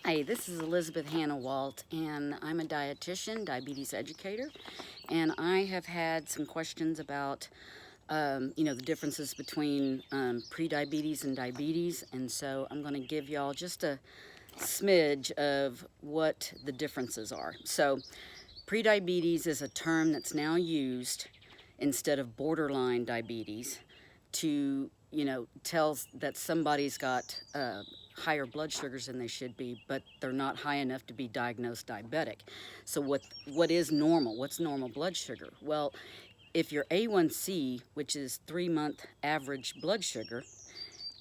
Hi, this is Elizabeth Hanawalt, and I'm a dietitian, diabetes educator, and I have had some questions about, the differences between pre-diabetes and diabetes, and so I'm going to give y'all just a smidge of what the differences are. So, pre-diabetes is a term that's now used instead of borderline diabetes to, tell that somebody's got higher blood sugars than they should be, but they're not high enough to be diagnosed diabetic. So what is normal? What's normal blood sugar? Well, if your A1C, which is 3-month average blood sugar,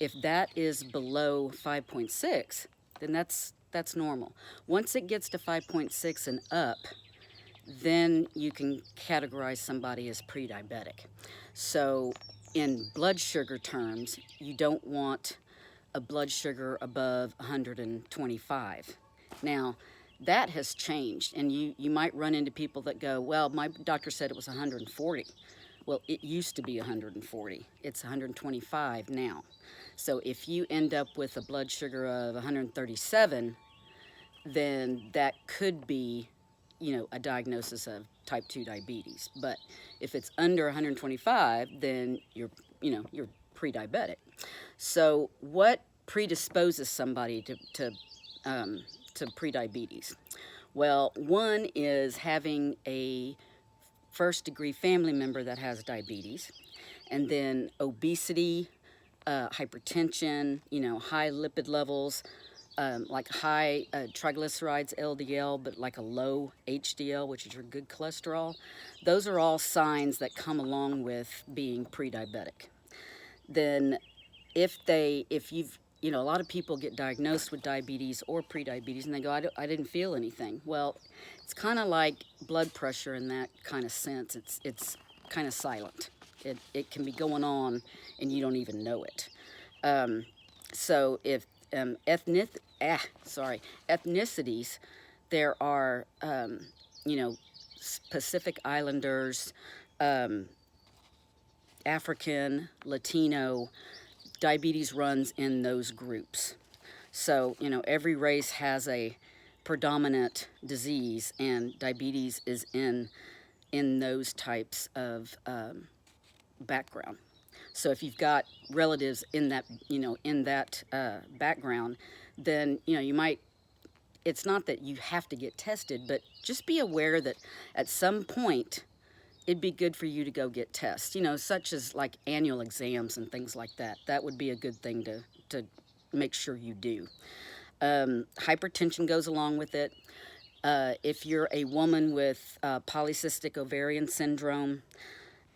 if that is below 5.6, then that's normal. Once it gets to 5.6 and up, then you can categorize somebody as pre-diabetic. So in blood sugar terms, you don't want a blood sugar above 125. Now, that has changed, and you might run into people that go, well, my doctor said it was 140. Well, it used to be 140. It's 125 now. So if you end up with a blood sugar of 137, then that could be, a diagnosis of type 2 diabetes. But if it's under 125, then you're pre-diabetic. So what predisposes somebody to pre-diabetes? Well, one is having a first-degree family member that has diabetes, and then obesity, hypertension, high lipid levels, like high triglycerides, LDL, but like a low HDL, which is your good cholesterol. Those are all signs that come along with being pre-diabetic. Then if you've, a lot of people get diagnosed with diabetes or pre-diabetes and they go, I didn't feel anything. Well, it's kind of like blood pressure in that kind of sense. It's kind of silent. It can be going on and you don't even know it. So if ethnicities, there are, Pacific Islanders, African, Latino, diabetes runs in those groups. So, every race has a predominant disease, and diabetes is in those types of background. So if you've got relatives in that, background, then, you might, it's not that you have to get tested, but just be aware that at some point, it'd be good for you to go get tests, such as like annual exams and things like that. That would be a good thing to make sure you do. Hypertension goes along with it. If you're a woman with polycystic ovarian syndrome,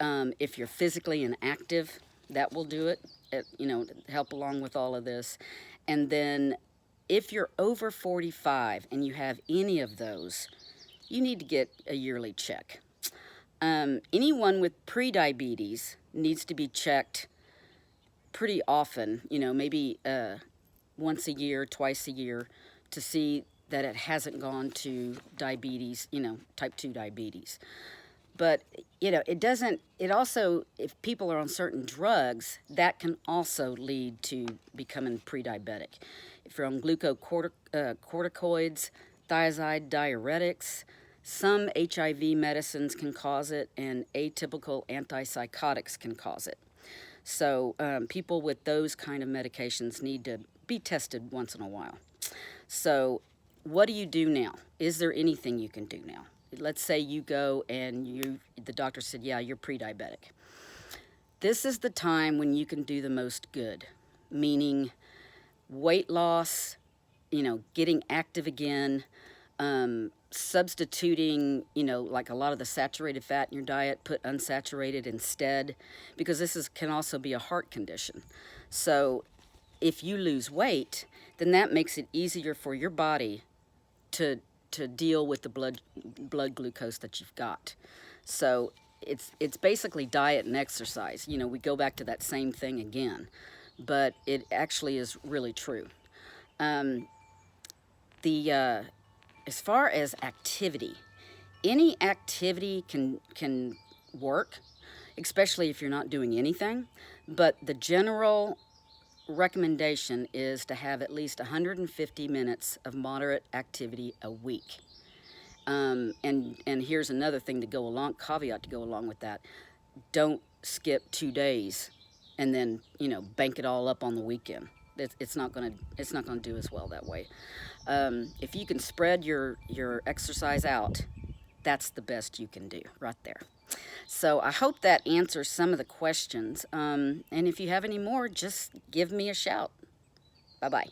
if you're physically inactive, that will do it, help along with all of this. And then if you're over 45 and you have any of those, you need to get a yearly check. Anyone with pre-diabetes needs to be checked pretty often, maybe once a year, twice a year, to see that it hasn't gone to diabetes, type 2 diabetes. But, it also, if people are on certain drugs, that can also lead to becoming pre-diabetic. If you're on glucocorticoids, thiazide diuretics, some HIV medicines can cause it, and atypical antipsychotics can cause it. So people with those kind of medications need to be tested once in a while. So what do you do now? Is there anything you can do now? Let's say you go and the doctor said, yeah, you're pre-diabetic. This is the time when you can do the most good, meaning weight loss, getting active again, substituting, like a lot of the saturated fat in your diet, put unsaturated instead, because this can also be a heart condition. So if you lose weight, then that makes it easier for your body to deal with the blood glucose that you've got. So it's basically diet and exercise. We go back to that same thing again, but it actually is really true. As far as activity, any activity can work, especially if you're not doing anything, but the general recommendation is to have at least 150 minutes of moderate activity a week. And here's another thing to go along, caveat to go along with that. Don't skip 2 days and then, you know, bank it all up on the weekend. It's not gonna do as well that way. If you can spread your exercise out, that's the best you can do right there. So I hope that answers some of the questions. And if you have any more, just give me a shout. Bye-bye.